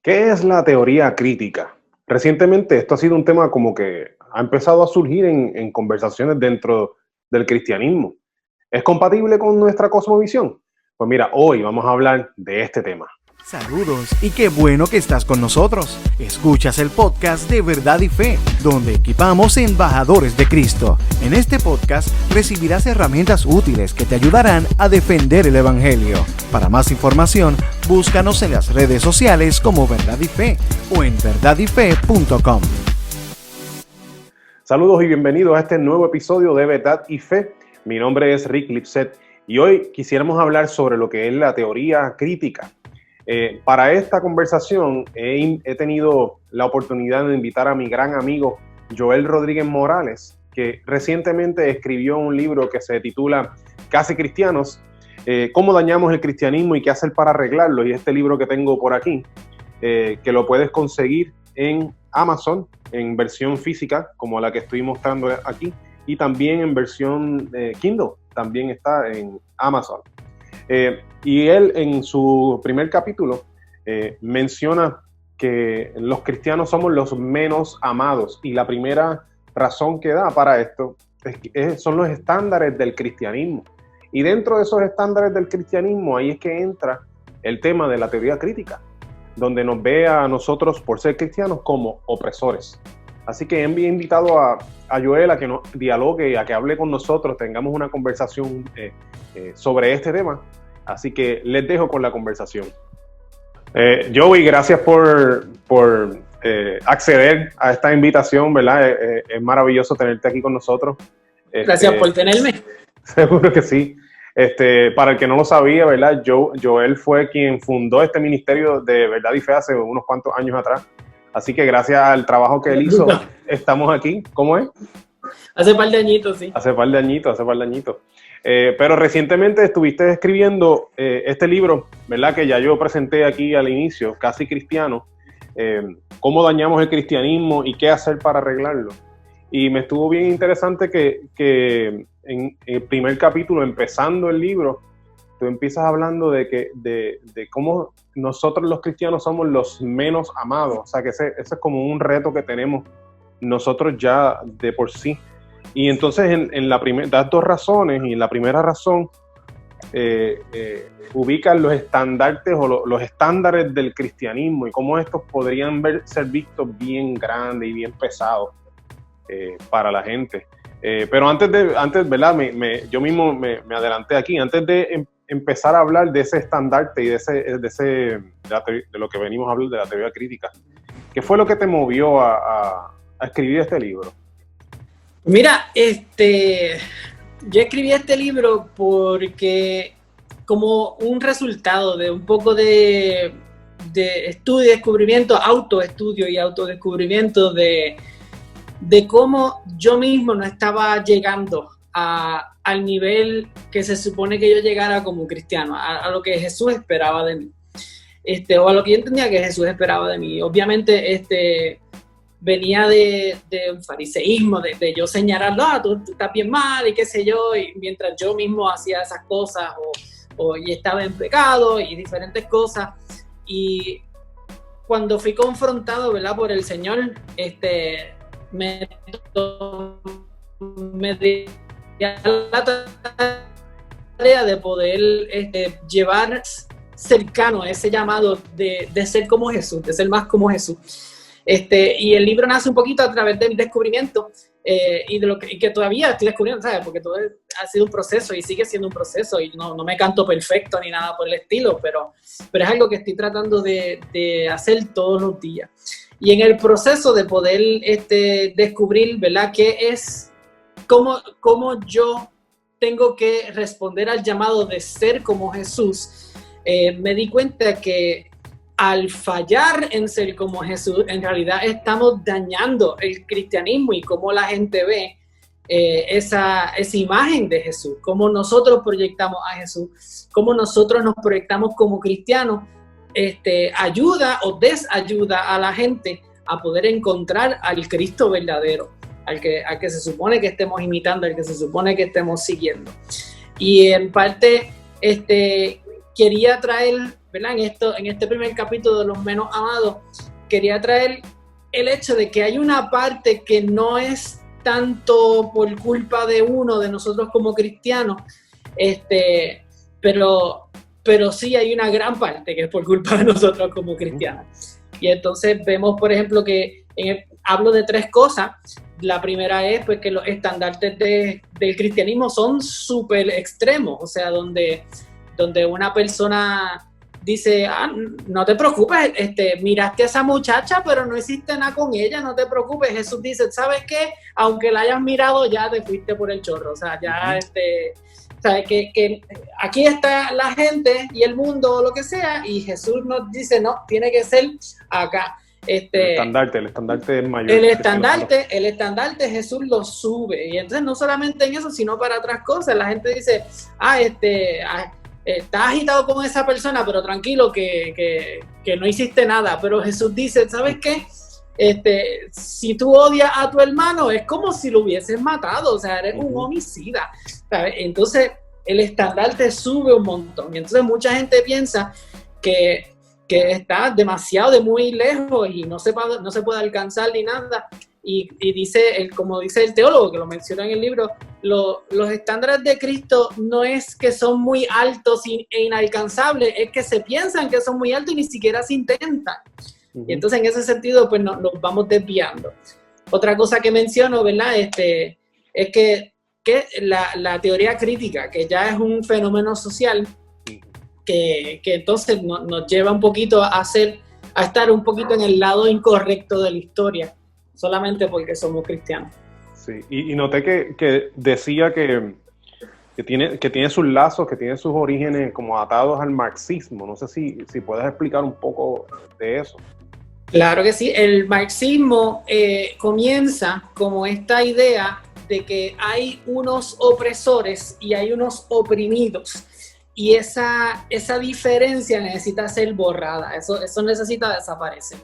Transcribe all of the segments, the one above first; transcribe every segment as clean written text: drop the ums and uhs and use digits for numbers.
¿Qué es la teoría crítica? Recientemente esto ha sido un tema como que ha empezado a surgir en conversaciones dentro del cristianismo. ¿Es compatible con nuestra cosmovisión? Pues mira, hoy vamos a hablar de este tema. Saludos y qué bueno que estás con nosotros. Escuchas el podcast de Verdad y Fe, donde equipamos embajadores de Cristo. En este podcast recibirás herramientas útiles que te ayudarán a defender el Evangelio. Para más información, búscanos en las redes sociales como Verdad y Fe o en verdadyfe.com. Saludos y bienvenidos a este nuevo episodio de Verdad y Fe. Mi nombre es Rick Lipset y hoy quisiéramos hablar sobre lo que es la teoría crítica. Para esta conversación he tenido la oportunidad de invitar a mi gran amigo Joel Rodríguez Morales, que recientemente escribió un libro que se titula Casi Cristianos, cómo dañamos el cristianismo y qué hacer para arreglarlo. Y este libro que tengo por aquí, que lo puedes conseguir en Amazon, en versión física, como la que estoy mostrando aquí, y también en versión Kindle, también está en Amazon. Y él en su primer capítulo menciona que los cristianos somos los menos amados, y la primera razón que da para esto son los estándares del cristianismo. Y dentro de esos estándares del cristianismo, ahí es que entra el tema de la teoría crítica, donde nos ve a nosotros, por ser cristianos, como opresores. Así que he invitado a Joel a que nos dialogue, a que hable con nosotros, tengamos una conversación sobre este tema. Así que les dejo con la conversación. Joey, gracias por acceder a esta invitación, ¿verdad? Es maravilloso tenerte aquí con nosotros. Gracias por tenerme. Seguro que sí. Para el que no lo sabía, ¿verdad? Joel fue quien fundó este ministerio de Verdad y Fe hace unos cuantos años atrás. Así que gracias al trabajo que él hizo, estamos aquí. ¿Cómo es? Hace par de añitos, sí. Hace par de añitos. Pero recientemente estuviste escribiendo este libro, ¿verdad? Que ya yo presenté aquí al inicio, Casi Cristiano, cómo dañamos el cristianismo y qué hacer para arreglarlo. Y me estuvo bien interesante que en el primer capítulo, empezando el libro, tú empiezas hablando de cómo nosotros los cristianos somos los menos amados. O sea, que ese es como un reto que tenemos nosotros ya de por sí. Y entonces das dos razones, y en la primera razón ubican los estandartes o los estándares del cristianismo y cómo estos podrían ser vistos bien grandes y bien pesados para la gente. Pero antes, ¿verdad? Yo mismo me adelanté aquí. Antes de empezar a hablar de ese estandarte y de lo que venimos a hablar de la teoría crítica, ¿qué fue lo que te movió a escribir este libro? Mira, yo escribí este libro porque como un resultado de un poco de estudio y descubrimiento, autoestudio y autodescubrimiento de cómo yo mismo no estaba llegando al nivel que se supone que yo llegara como cristiano, a lo que Jesús esperaba de mí, o a lo que yo entendía que Jesús esperaba de mí. Obviamente, venía de un fariseísmo, de yo señalarlo, tú estás bien mal y qué sé yo, y mientras yo mismo hacía esas cosas y estaba en pecado y diferentes cosas. Y cuando fui confrontado, ¿verdad?, por el Señor, me di la tarea de poder llevar cercano a ese llamado de ser como Jesús, de ser más como Jesús. Y el libro nace un poquito a través del descubrimiento y que todavía estoy descubriendo, ¿sabes? Porque todo ha sido un proceso y sigue siendo un proceso, y no me canto perfecto ni nada por el estilo, pero es algo que estoy tratando de hacer todos los días. Y en el proceso de poder descubrir, ¿verdad?, qué es, cómo yo tengo que responder al llamado de ser como Jesús, me di cuenta que al fallar en ser como Jesús, en realidad estamos dañando el cristianismo y cómo la gente ve esa imagen de Jesús, cómo nosotros proyectamos a Jesús, cómo nosotros nos proyectamos como cristianos, ayuda o desayuda a la gente a poder encontrar al Cristo verdadero, al que se supone que estemos imitando, al que se supone que estemos siguiendo. Y en parte quería traer ¿verdad? En este primer capítulo de Los Menos Amados, quería traer el hecho de que hay una parte que no es tanto por culpa de nosotros como cristianos, pero sí hay una gran parte que es por culpa de nosotros como cristianos. Y entonces vemos, por ejemplo, que hablo de 3 cosas. La primera es pues, que los estandartes del cristianismo son súper extremos, o sea, donde una persona dice, no te preocupes, miraste a esa muchacha, pero no hiciste nada con ella, no te preocupes. Jesús dice, ¿sabes qué? Aunque la hayas mirado, ya te fuiste por el chorro, o sea, ya, ¿sabes? Que aquí está la gente y el mundo o lo que sea, y Jesús nos dice, no, tiene que ser acá. El estandarte es mayor. El estandarte Jesús lo sube, y entonces no solamente en eso, sino para otras cosas. La gente dice, estás agitado con esa persona, pero tranquilo que no hiciste nada. Pero Jesús dice, ¿sabes qué? Si tú odias a tu hermano, es como si lo hubieses matado, o sea, eres un homicida, ¿sabes? Entonces el estandarte sube un montón, y entonces mucha gente piensa que está demasiado de muy lejos y no se puede alcanzar ni nada, y dice, como dice el teólogo, que lo menciona en el libro, los estándares de Cristo no es que son muy altos e inalcanzables, es que se piensan que son muy altos y ni siquiera se intentan. Y entonces en ese sentido pues nos vamos desviando. Otra cosa que menciono, ¿verdad? Es que la teoría crítica, que ya es un fenómeno social, que entonces nos lleva un poquito a estar un poquito en el lado incorrecto de la historia, solamente porque somos cristianos. Sí, y noté que decía que tiene sus lazos, que tiene sus orígenes como atados al marxismo. No sé si puedes explicar un poco de eso. Claro que sí, el marxismo comienza como esta idea de que hay unos opresores y hay unos oprimidos, y esa diferencia necesita ser borrada, eso necesita desaparecer.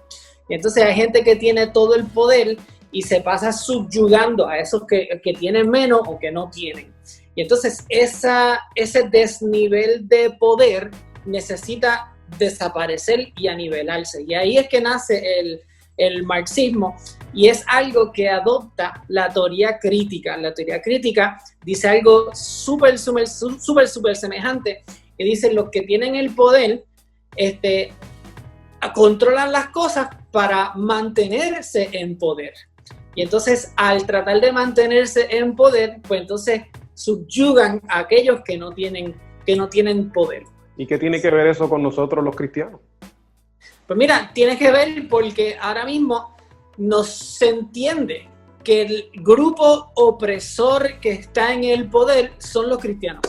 Y entonces hay gente que tiene todo el poder y se pasa subyugando a esos que tienen menos o que no tienen. Y entonces ese desnivel de poder necesita desaparecer y anivelarse. Y ahí es que nace el marxismo, y es algo que adopta la teoría crítica. La teoría crítica dice algo súper semejante, que dice los que tienen el poder controlan las cosas para mantenerse en poder. Y entonces al tratar de mantenerse en poder, pues entonces subyugan a aquellos que no tienen poder. ¿Y qué tiene que ver eso con nosotros los cristianos? Pues mira, tiene que ver porque ahora mismo se entiende que el grupo opresor que está en el poder son los cristianos.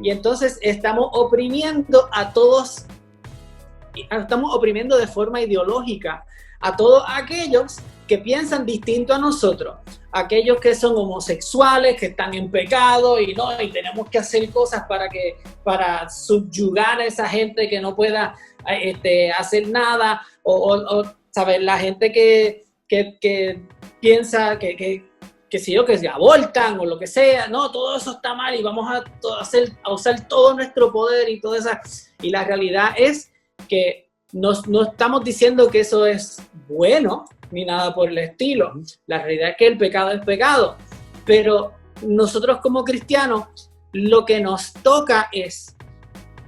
Y entonces estamos oprimiendo a todos, estamos oprimiendo de forma ideológica a todos aquellos que piensan distinto a nosotros, aquellos que son homosexuales, que están en pecado y tenemos que hacer cosas para subyugar a esa gente que no pueda hacer nada, o ¿sabes? La gente que piensa que se abortan o lo que sea, no, todo eso está mal y vamos a usar todo nuestro poder y todo eso. Y la realidad es que no estamos diciendo que eso es bueno ni nada por el estilo. La realidad es que el pecado es pecado, pero nosotros como cristianos lo que nos toca es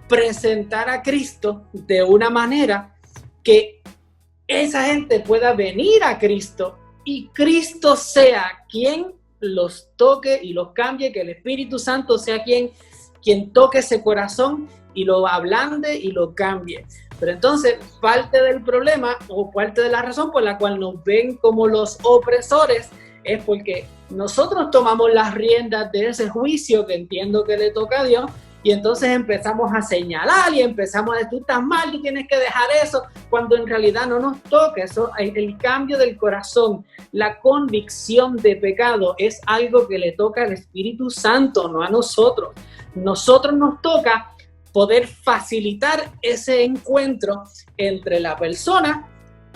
presentar a Cristo de una manera que esa gente pueda venir a Cristo y Cristo sea quien los toque y los cambie, que el Espíritu Santo sea quien toque ese corazón y lo ablande y lo cambie. Pero entonces parte del problema o parte de la razón por la cual nos ven como los opresores es porque nosotros tomamos las riendas de ese juicio que entiendo que le toca a Dios, y entonces empezamos a señalar y empezamos a decir, tú estás mal, tú tienes que dejar eso, cuando en realidad no nos toca. Eso, el cambio del corazón, la convicción de pecado es algo que le toca al Espíritu Santo, no a nosotros. Nosotros nos toca poder facilitar ese encuentro entre la persona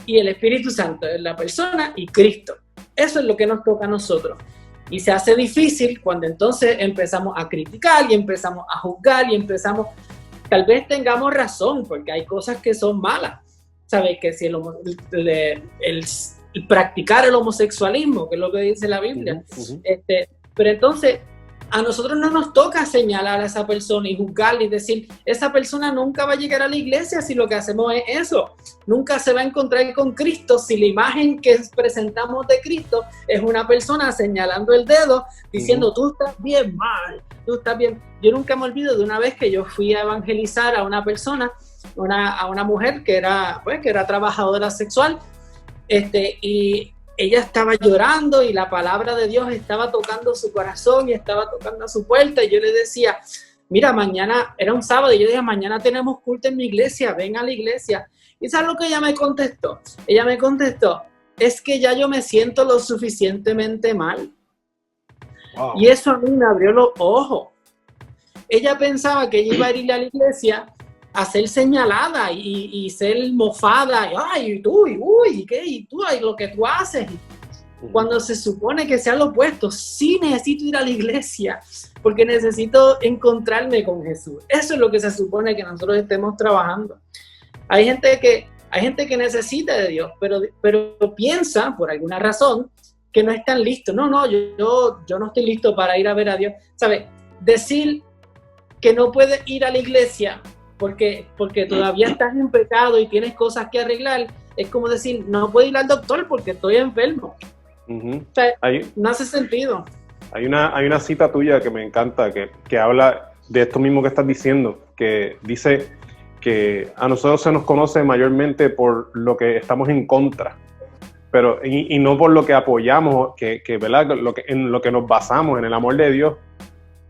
y el Espíritu Santo, la persona y Cristo. Eso es lo que nos toca a nosotros. Y se hace difícil cuando entonces empezamos a criticar y empezamos a juzgar y empezamos tal vez tengamos razón, porque hay cosas que son malas. ¿Sabes? Que si el practicar el homosexualismo, que es lo que dice la Biblia, pero entonces a nosotros no nos toca señalar a esa persona y juzgarle y decir, esa persona nunca va a llegar a la iglesia si lo que hacemos es eso. Nunca se va a encontrar con Cristo si la imagen que presentamos de Cristo es una persona señalando el dedo, diciendo, tú estás bien mal, tú estás bien. Yo nunca me olvido de una vez que yo fui a evangelizar a una persona, a una mujer que era trabajadora sexual, y ella estaba llorando y la palabra de Dios estaba tocando su corazón y estaba tocando a su puerta, y yo le decía, mira, mañana, era un sábado, y yo dije, mañana tenemos culto en mi iglesia, ven a la iglesia. ¿Y sabes lo que ella me contestó? Ella me contestó, es que ya yo me siento lo suficientemente mal. Wow. Y eso a mí me abrió los ojos. Ella pensaba que ella iba a ir a la iglesia a ser señalada y ser mofada, y ay, tú, y uy, ¿qué? Y tú, y lo que tú haces. Cuando se supone que sea lo opuesto, sí necesito ir a la iglesia, porque necesito encontrarme con Jesús. Eso es lo que se supone que nosotros estemos trabajando. Hay gente que necesita de Dios, pero piensa, por alguna razón, que no están listos. No, yo no estoy listo para ir a ver a Dios. ¿Sabes? Decir que no puedes ir a la iglesia porque todavía estás en pecado y tienes cosas que arreglar, es como decir, no puedo ir al doctor porque estoy enfermo. O sea, no hace sentido. Hay una cita tuya que me encanta, que habla de esto mismo que estás diciendo, que dice que a nosotros se nos conoce mayormente por lo que estamos en contra, pero y no por lo que apoyamos, que ¿verdad? En lo que nos basamos, en el amor de Dios,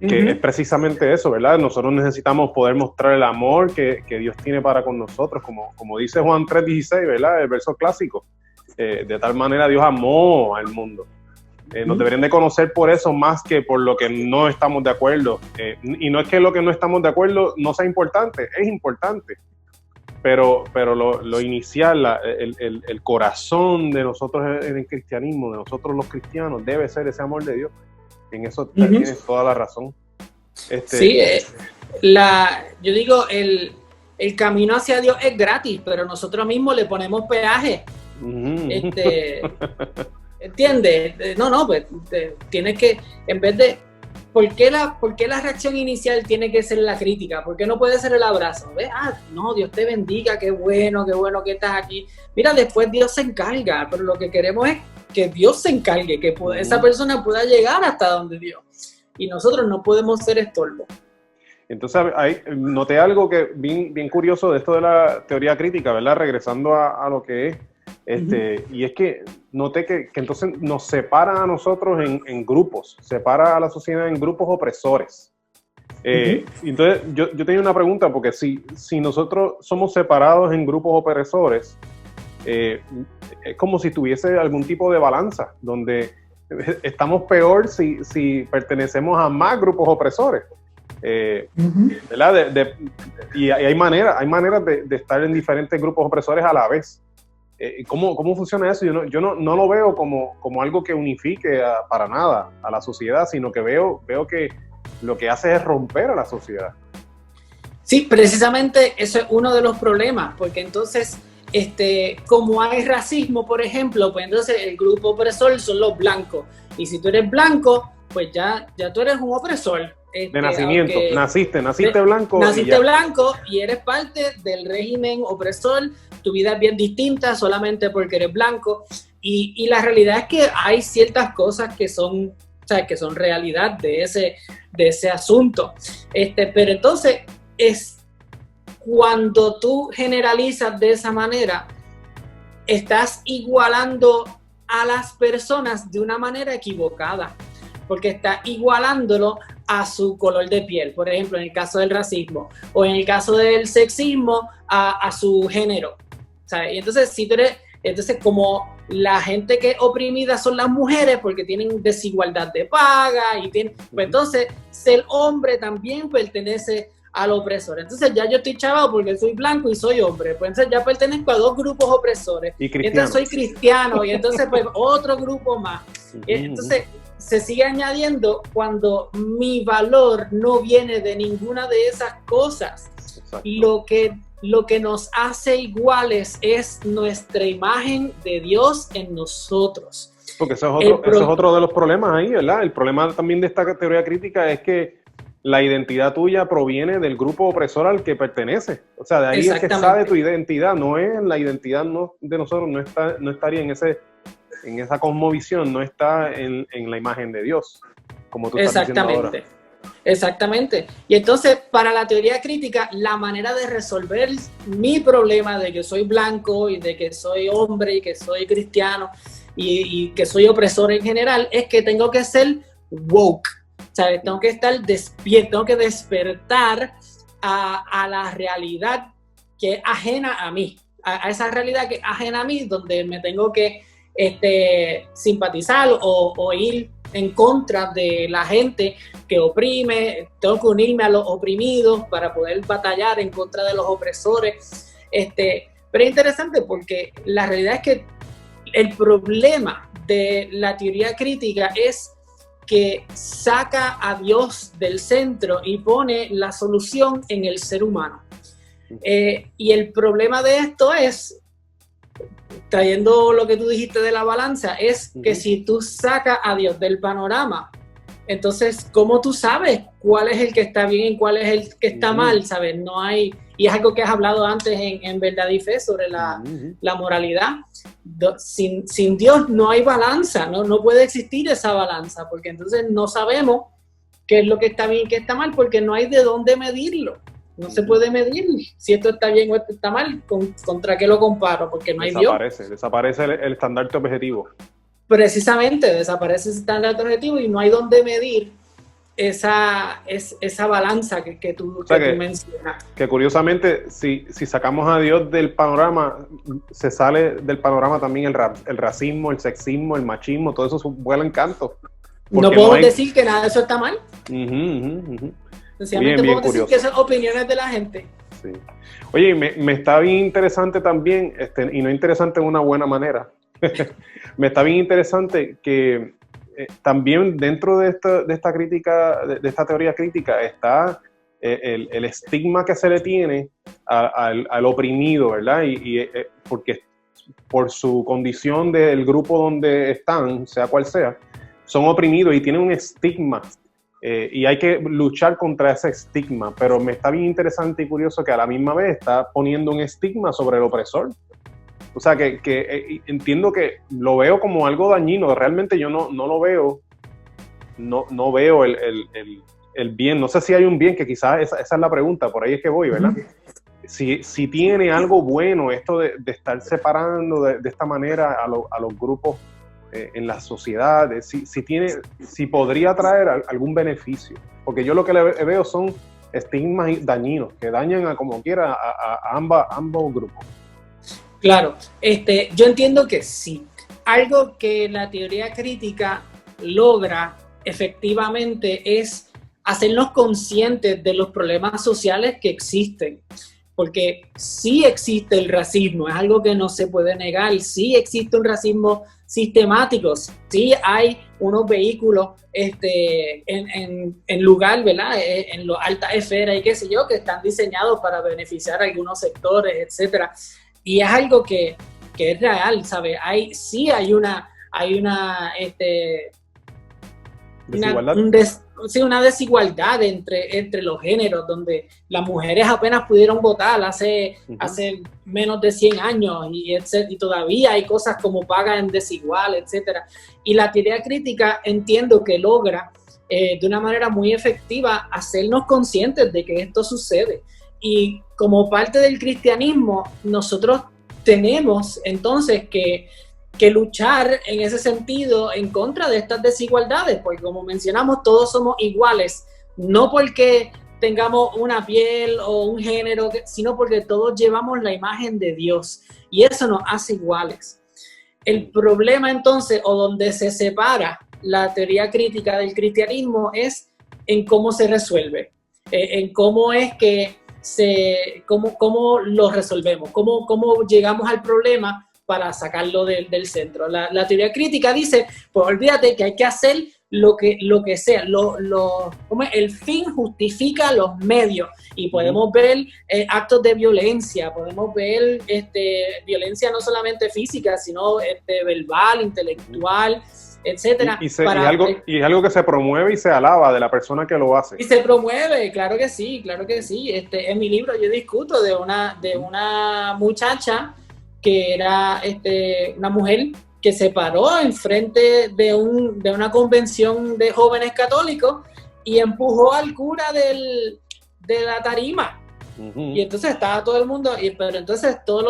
que es precisamente eso, ¿verdad? Nosotros necesitamos poder mostrar el amor que Dios tiene para con nosotros, como dice Juan 3:16, ¿verdad? El verso clásico. De tal manera Dios amó al mundo. Nos deberían de conocer por eso más que por lo que no estamos de acuerdo. Y no es que lo que no estamos de acuerdo no sea importante, es importante. Pero lo inicial, el corazón de nosotros en el cristianismo, de nosotros los cristianos, debe ser ese amor de Dios. En eso tienes toda la razón. Sí, yo digo, el camino hacia Dios es gratis, pero nosotros mismos le ponemos peaje. ¿Entiendes? No, pues tienes que, en vez de, ¿por qué la reacción inicial tiene que ser la crítica? ¿Por qué no puede ser el abrazo? ¿Ves? No, Dios te bendiga, qué bueno que estás aquí. Mira, después Dios se encarga, pero lo que queremos es que Dios se encargue, que esa persona pueda llegar hasta donde Dios. Y nosotros no podemos ser estorbo. Entonces, noté algo que bien curioso de esto de la teoría crítica, ¿verdad? Regresando a lo que es. Y es que noté que entonces nos separa a nosotros en grupos, separa a la sociedad en grupos opresores. Entonces, yo tenía una pregunta, porque si nosotros somos separados en grupos opresores, es como si tuviese algún tipo de balanza, donde estamos peor si pertenecemos a más grupos opresores. ¿Verdad? Y hay maneras de estar en diferentes grupos opresores a la vez. ¿Cómo funciona eso? Yo no lo veo como algo que unifique para nada a la sociedad, sino que veo que lo que hace es romper a la sociedad. Sí, precisamente eso es uno de los problemas, porque entonces, como hay racismo, por ejemplo, pues entonces el grupo opresor son los blancos, y si tú eres blanco, pues ya tú eres un opresor. De nacimiento, naciste blanco. Naciste blanco y eres parte del régimen opresor, tu vida es bien distinta solamente porque eres blanco, y la realidad es que hay ciertas cosas que son realidad de ese asunto. Pero entonces, es cuando tú generalizas de esa manera, estás igualando a las personas de una manera equivocada, porque estás igualándolo a su color de piel, por ejemplo, en el caso del racismo, o en el caso del sexismo, a su género, ¿sabes? Y entonces, entonces como la gente que es oprimida son las mujeres porque tienen desigualdad de paga, pues entonces ser hombre también pertenece al opresor. Entonces ya yo estoy chavado porque soy blanco y soy hombre, pues entonces ya pertenezco a dos grupos opresores. Y entonces soy cristiano, y entonces pues otro grupo más. Entonces se sigue añadiendo cuando mi valor no viene de ninguna de esas cosas. Lo que nos hace iguales es nuestra imagen de Dios en nosotros. Porque eso es otro de los problemas ahí, ¿verdad? El problema también de esta teoría crítica es que la identidad tuya proviene del grupo opresor al que pertenece. O sea, de ahí es que sale tu identidad, no es la identidad de nosotros, no estaría en esa cosmovisión, no está en la imagen de Dios, como tú estás diciendo ahora. Exactamente. Y entonces, para la teoría crítica, la manera de resolver mi problema de que soy blanco y de que soy hombre y que soy cristiano y que soy opresor en general es que tengo que ser woke. ¿Sabes? Tengo que estar despierto, tengo que despertar a la realidad que es ajena a mí, a esa realidad que es ajena a mí, donde me tengo que simpatizar o ir en contra de la gente que oprime, tengo que unirme a los oprimidos para poder batallar en contra de los opresores. Pero es interesante porque la realidad es que el problema de la teoría crítica es que saca a Dios del centro y pone la solución en el ser humano. Y el problema de esto es, trayendo lo que tú dijiste de la balanza, es que si tú sacas a Dios del panorama, entonces, ¿cómo tú sabes cuál es el que está bien y cuál es el que está mal? ¿Sabes? No hay, y es algo que has hablado antes en Verdad y Fe sobre la moralidad. Sin Dios no hay balanza, no puede existir esa balanza, porque entonces no sabemos qué es lo que está bien y qué está mal, porque no hay de dónde medirlo. No se puede medir si esto está bien o esto está mal, contra qué lo comparo, porque no hay Dios. Desaparece el estandarte objetivo. Precisamente, desaparece ese estandarte objetivo y no hay dónde medir esa balanza que tú mencionas. Que curiosamente, si sacamos a Dios del panorama, se sale del panorama también el racismo, el sexismo, el machismo, todo eso vuela en canto. No podemos decir que nada de eso está mal. Sencillamente podemos decir que son opiniones de la gente. Sí. Oye, me está bien interesante también, y no interesante en una buena manera, me está bien interesante que también dentro de esta crítica, de esta teoría crítica, está el estigma que se le tiene al oprimido, ¿verdad? Porque por su condición del grupo donde están, sea cual sea, son oprimidos y tienen un estigma. Y hay que luchar contra ese estigma, pero me está bien interesante y curioso que a la misma vez está poniendo un estigma sobre el opresor. O sea, que entiendo que lo veo como algo dañino, realmente yo no lo veo, no veo el bien, no sé si hay un bien, que quizás esa es la pregunta, por ahí es que voy, ¿verdad? Si tiene algo bueno esto de estar separando de esta manera a los grupos en la sociedad, si podría traer algún beneficio, porque yo lo que le veo son estigmas dañinos que dañan a como quiera a ambos grupos. Claro, yo entiendo que sí. Algo que la teoría crítica logra efectivamente es hacernos conscientes de los problemas sociales que existen. Porque sí existe el racismo, es algo que no se puede negar, sí existe un racismo sistemático, sí hay unos vehículos en lugar, ¿verdad? En las altas esferas y qué sé yo, que están diseñados para beneficiar a algunos sectores, etcétera. Y es algo que es real, ¿sabes? Hay una desigualdad entre los géneros, donde las mujeres apenas pudieron votar hace menos de 100 años y todavía hay cosas como pagan desigual, etcétera. Y la teoría crítica entiendo que logra de una manera muy efectiva hacernos conscientes de que esto sucede. Y como parte del cristianismo, nosotros tenemos entonces que luchar en ese sentido en contra de estas desigualdades, porque como mencionamos, todos somos iguales, no porque tengamos una piel o un género, sino porque todos llevamos la imagen de Dios y eso nos hace iguales. El problema entonces, o donde se separa la teoría crítica del cristianismo, es en cómo se resuelve, en cómo es que cómo lo resolvemos, cómo llegamos al problema para sacarlo del centro. La teoría crítica dice, pues olvídate que hay que hacer lo que sea. El fin justifica los medios y podemos ver actos de violencia, podemos ver violencia no solamente física, sino verbal, intelectual, etcétera. Y es algo que se promueve y se alaba de la persona que lo hace. Y se promueve, claro que sí, claro que sí. En mi libro yo discuto de una muchacha que era una mujer que se paró enfrente de una convención de jóvenes católicos y empujó al cura de la tarima. Y entonces estaba todo el mundo, pero entonces todos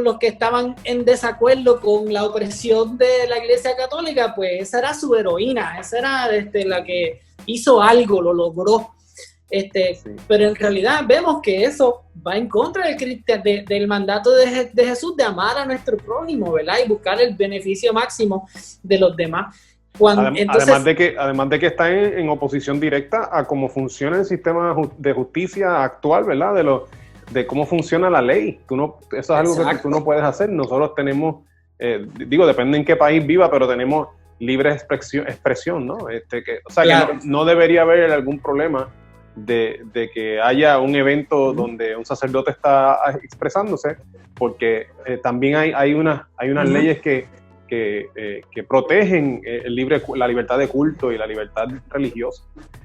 los que estaban en desacuerdo con la opresión de la Iglesia Católica, pues esa era su heroína, esa era la que hizo algo, lo logró. Pero en realidad vemos que eso va en contra del mandato de Jesús de amar a nuestro prójimo, ¿verdad? Y buscar el beneficio máximo de los demás. Además de que está en oposición directa a cómo funciona el sistema de justicia actual, ¿verdad? De cómo funciona la ley. Eso es algo que tú no puedes hacer. Nosotros tenemos, depende en qué país viva, pero tenemos libre expresión, ¿no? Claro. Que no debería haber algún problema de que haya un evento donde un sacerdote está expresándose, porque también hay unas leyes que protegen la libertad de culto y la libertad religiosa.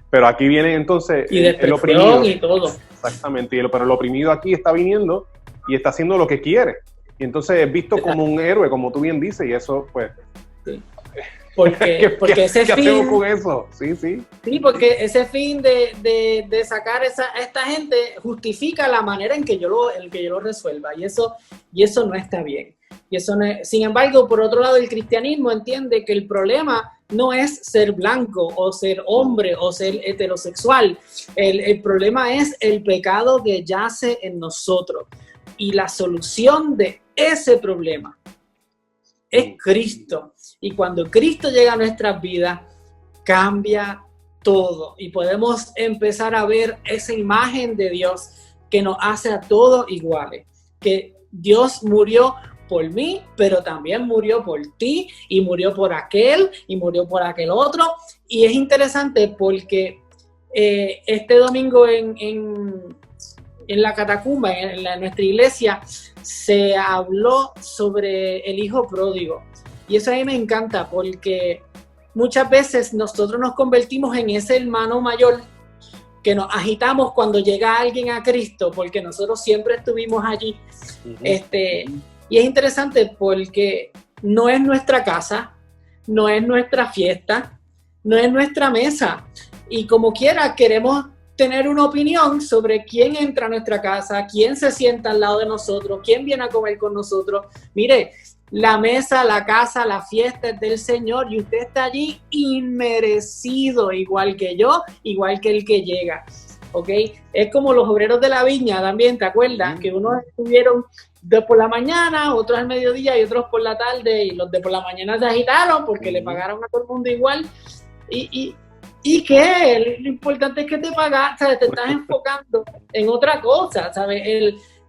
Pero aquí viene entonces y de el oprimido. Y todo. Exactamente, pero el oprimido aquí está viniendo y está haciendo lo que quiere. Y entonces es visto como un héroe, como tú bien dices, y eso pues... Sí. Porque ese ¿qué fin... hacemos con eso? Sí. Sí, porque ese fin de sacar a esta gente justifica la manera en que yo lo resuelva, y eso no está bien. Sin embargo, por otro lado, el cristianismo entiende que el problema no es ser blanco o ser hombre o ser heterosexual. El problema es el pecado que yace en nosotros. Y la solución de ese problema es Cristo. Y cuando Cristo llega a nuestras vidas, cambia todo. Y podemos empezar a ver esa imagen de Dios que nos hace a todos iguales. Que Dios murió por mí, pero también murió por ti, y murió por aquel, y murió por aquel otro. Y es interesante porque este domingo en la catacumba, en nuestra iglesia, se habló sobre el hijo pródigo. Y eso a mí me encanta, porque muchas veces nosotros nos convertimos en ese hermano mayor que nos agitamos cuando llega alguien a Cristo, porque nosotros siempre estuvimos allí. Y es interesante porque no es nuestra casa, no es nuestra fiesta, no es nuestra mesa. Y como quiera queremos tener una opinión sobre quién entra a nuestra casa, quién se sienta al lado de nosotros, quién viene a comer con nosotros. Mire, la mesa, la casa, la fiesta es del Señor y usted está allí inmerecido, igual que yo, igual que el que llega. ¿Ok? Es como los obreros de la viña también, ¿te acuerdas? Que unos estuvieron de por la mañana, otros al mediodía y otros por la tarde, y los de por la mañana se agitaron porque le pagaron a todo el mundo igual. ¿Y qué? Lo importante es que te pagas, ¿sabes? Te estás enfocando en otra cosa, ¿sabes?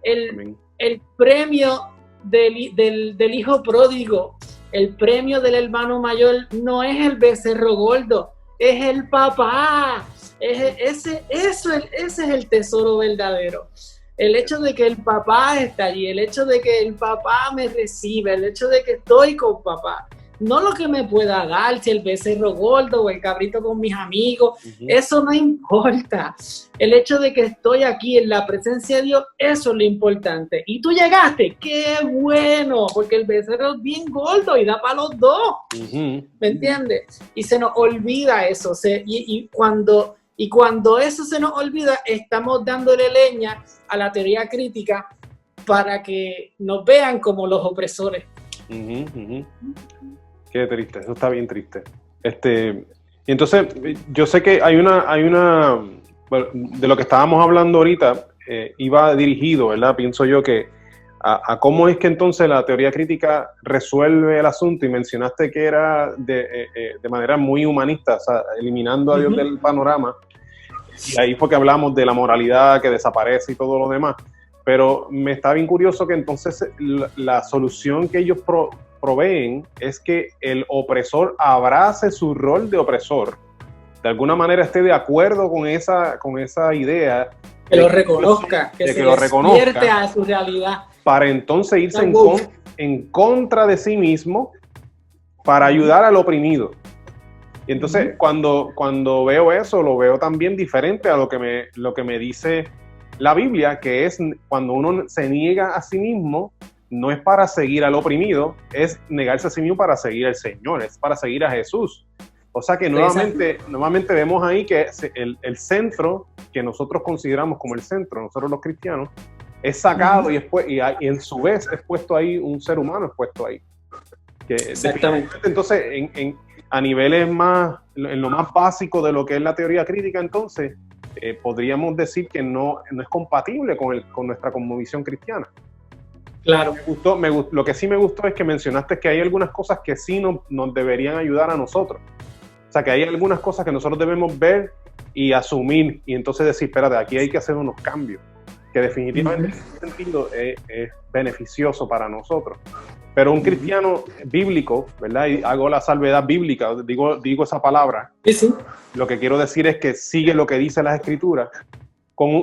El premio del hijo pródigo, el premio del hermano mayor no es el becerro gordo, es el papá. Ese es el tesoro verdadero. El hecho de que el papá está allí, el hecho de que el papá me recibe, el hecho de que estoy con papá. No lo que me pueda dar, si el becerro gordo o el cabrito con mis amigos, eso no importa. El hecho de que estoy aquí en la presencia de Dios, eso es lo importante. Y tú llegaste, ¡qué bueno! Porque el becerro es bien gordo y da para los dos. ¿Me entiendes? Y se nos olvida eso. Y cuando eso se nos olvida, estamos dándole leña a la teoría crítica para que nos vean como los opresores. Qué triste, eso está bien triste. Y entonces, yo sé que hay una bueno, de lo que estábamos hablando ahorita, iba dirigido, ¿verdad? Pienso yo que a cómo es que entonces la teoría crítica resuelve el asunto, y mencionaste que era de manera muy humanista, o sea, eliminando a Dios del panorama, y ahí fue que hablamos de la moralidad que desaparece y todo lo demás. Pero me está bien curioso que entonces la solución que ellos proveen es que el opresor abrace su rol de opresor, de alguna manera esté de acuerdo con esa idea. Que lo reconozca, que se despierte a su realidad. Para entonces irse en contra de sí mismo para ayudar al oprimido. Y entonces cuando veo eso, lo veo también diferente a lo que me dice la Biblia, que es cuando uno se niega a sí mismo, no es para seguir al oprimido, es negarse a sí mismo para seguir al Señor, es para seguir a Jesús. O sea que nuevamente vemos ahí que el centro que nosotros consideramos como el centro, nosotros los cristianos, es sacado y en su vez es puesto ahí, un ser humano es puesto ahí. Que exactamente. Entonces, a niveles en lo más básico de lo que es la teoría crítica, entonces, podríamos decir que no es compatible con nuestra cosmovisión cristiana. Claro. Lo que sí me gustó es que mencionaste que hay algunas cosas que sí nos deberían ayudar a nosotros. O sea, que hay algunas cosas que nosotros debemos ver y asumir y entonces decir, espérate, aquí hay que hacer unos cambios, que definitivamente en ese sentido es beneficioso para nosotros. Pero un cristiano bíblico, ¿verdad? Y hago la salvedad bíblica, digo esa palabra. Sí. Lo que quiero decir es que sigue lo que dice las Escrituras.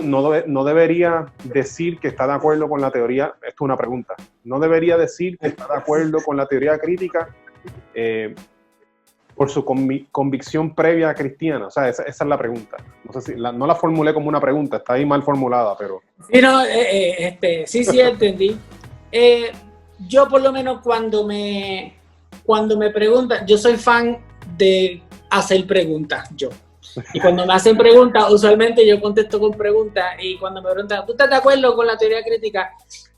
No debería decir que está de acuerdo con la teoría, esto es una pregunta, no debería decir que está de acuerdo con la teoría crítica por su convicción previa cristiana. O sea, esa es la pregunta. No sé si no la formulé como una pregunta, está ahí mal formulada, pero... Sí, no, sí, entendí. Yo por lo menos cuando me preguntan, yo soy fan de hacer preguntas, yo. Y cuando me hacen preguntas, usualmente yo contesto con preguntas, y cuando me preguntan, ¿tú estás de acuerdo con la teoría crítica?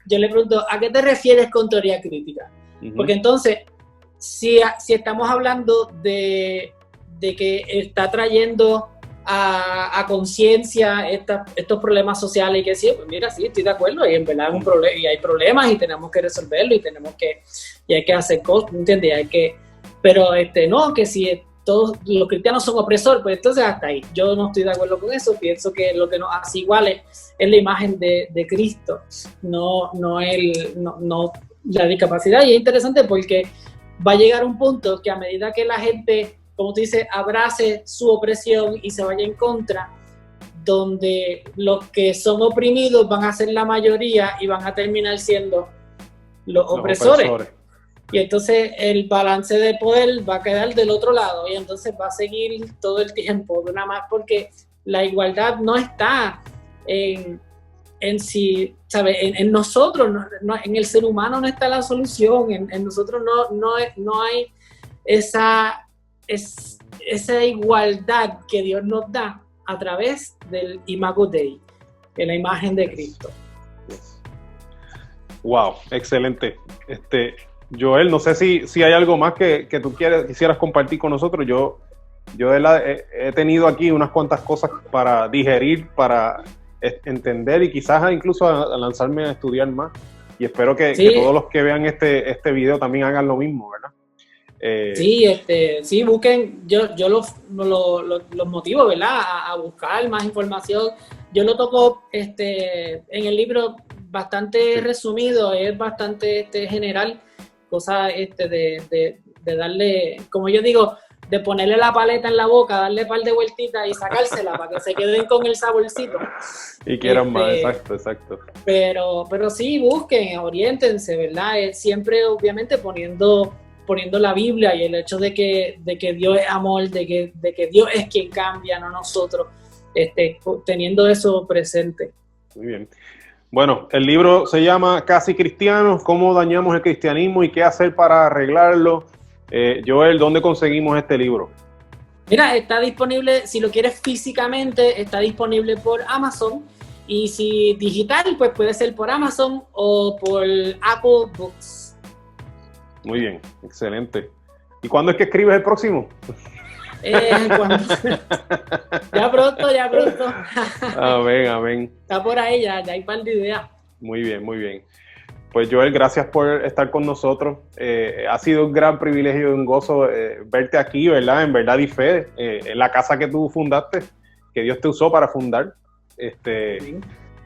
Yo le pregunto, ¿a qué te refieres con teoría crítica? Porque entonces, si estamos hablando de que está trayendo a conciencia estos problemas sociales, y que sí, pues mira, sí, estoy de acuerdo, y en verdad es un problema, y hay problemas, y tenemos que resolverlo, y hay que hacer cosas, ¿entiendes? Pero no, que si todos los cristianos son opresores, pues entonces hasta ahí. Yo no estoy de acuerdo con eso, pienso que lo que nos hace iguales es la imagen de Cristo, no la discapacidad. Y es interesante porque va a llegar un punto que a medida que la gente, como tú dices, abrace su opresión y se vaya en contra, donde los que son oprimidos van a ser la mayoría y van a terminar siendo los opresores. Y entonces el balance de poder va a quedar del otro lado, y entonces va a seguir todo el tiempo, nada más porque la igualdad no está en sí, ¿sabes? En nosotros, en el ser humano no está la solución, en nosotros no hay esa igualdad que Dios nos da a través del Imago Dei, de la imagen de Cristo. Wow, excelente. Joel, no sé si hay algo más que tú quisieras compartir con nosotros. Yo he tenido aquí unas cuantas cosas para digerir, para entender y quizás incluso a lanzarme a estudiar más. Y espero que todos los que vean este video también hagan lo mismo, ¿verdad? Sí, busquen, yo los motivo, ¿verdad? A buscar más información. Yo lo toco en el libro bastante resumido, es bastante general, cosas de darle, como yo digo, de ponerle la paleta en la boca, darle un par de vueltitas y sacársela para que se queden con el saborcito. Y quieran más, exacto. Pero sí, busquen, oriéntense, ¿verdad? Siempre, obviamente, poniendo la Biblia y el hecho de que Dios es amor, de que Dios es quien cambia, no nosotros, teniendo eso presente. Muy bien. Bueno, el libro se llama Casi Cristianos, cómo dañamos el cristianismo y qué hacer para arreglarlo. Joel, ¿dónde conseguimos este libro? Mira, está disponible, si lo quieres físicamente, está disponible por Amazon, y si digital, pues puede ser por Amazon o por Apple Books. Muy bien, excelente. ¿Y cuándo es que escribes el próximo? Ya pronto. Amén. Está por ahí, ya hay un par de ideas. Muy bien. Pues Joel, gracias por estar con nosotros. Ha sido un gran privilegio y un gozo verte aquí, ¿verdad? En Verdad y Fe, en la casa que tú fundaste, que Dios te usó para fundar.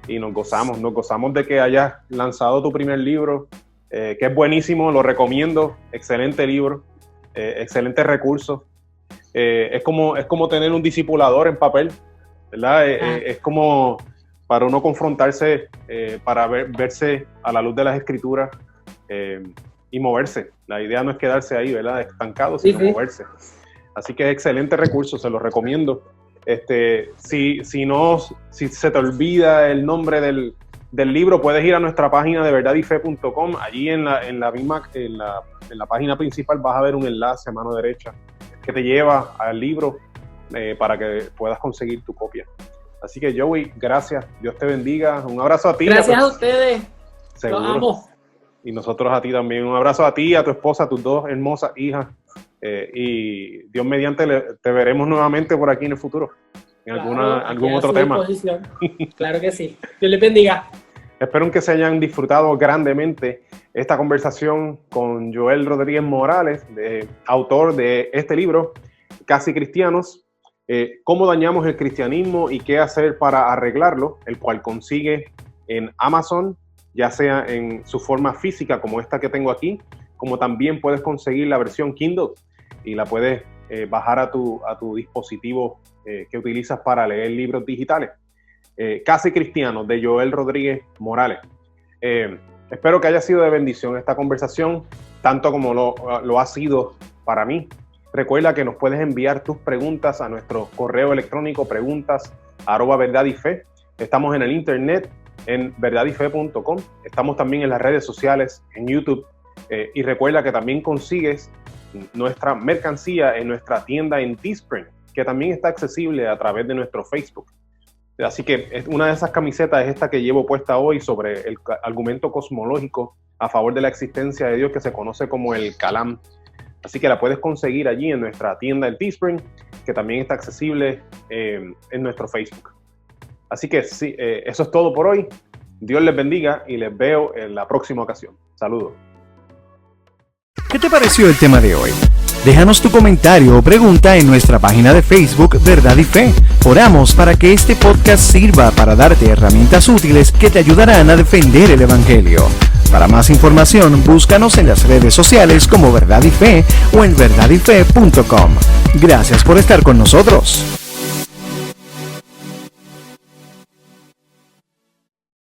Y nos gozamos de que hayas lanzado tu primer libro. que es buenísimo, lo recomiendo, excelente libro, excelente recurso. Es como tener un discipulador en papel, ¿verdad? Es como para uno confrontarse, para verse a la luz de las escrituras y moverse. La idea no es quedarse ahí, ¿verdad? Estancado, sino moverse. Así que es excelente recurso, se lo recomiendo. Si se te olvida el nombre del libro, puedes ir a nuestra página de verdadyfe.com. Allí en la página principal vas a ver un enlace a mano derecha que te lleva al libro para que puedas conseguir tu copia. Así que Joey, gracias, Dios te bendiga, un abrazo a ti. Gracias a ustedes, seguro. Los amo. Y nosotros a ti también, un abrazo a ti, a tu esposa, a tus dos hermosas hijas, y Dios mediante te veremos nuevamente por aquí en el futuro, en algún otro tema. Claro que sí, Dios les bendiga. Espero que se hayan disfrutado grandemente esta conversación con Joel Rodríguez Morales, autor de este libro, Casi Cristianos, cómo dañamos el cristianismo y qué hacer para arreglarlo, el cual consigue en Amazon, ya sea en su forma física como esta que tengo aquí, como también puedes conseguir la versión Kindle y la puedes bajar a tu dispositivo que utilizas para leer libros digitales. Casi Cristianos, de Joel Rodríguez Morales. Espero que haya sido de bendición esta conversación, tanto como lo ha sido para mí. Recuerda que nos puedes enviar tus preguntas a nuestro correo electrónico preguntas@verdadyfe. Estamos en el internet en verdadyfe.com. Estamos también en las redes sociales, en YouTube. Y recuerda que también consigues nuestra mercancía en nuestra tienda en Teespring, que también está accesible a través de nuestro Facebook. Así que una de esas camisetas es esta que llevo puesta hoy sobre el argumento cosmológico a favor de la existencia de Dios, que se conoce como el Kalam. Así que la puedes conseguir allí en nuestra tienda en Teespring, que también está accesible en nuestro Facebook. Así que sí, eso es todo por hoy. Dios les bendiga y les veo en la próxima ocasión. Saludos. ¿Qué te pareció el tema de hoy? Déjanos tu comentario o pregunta en nuestra página de Facebook Verdad y Fe. Oramos para que este podcast sirva para darte herramientas útiles que te ayudarán a defender el Evangelio. Para más información, búscanos en las redes sociales como Verdad y Fe o en verdadyfe.com. Gracias por estar con nosotros.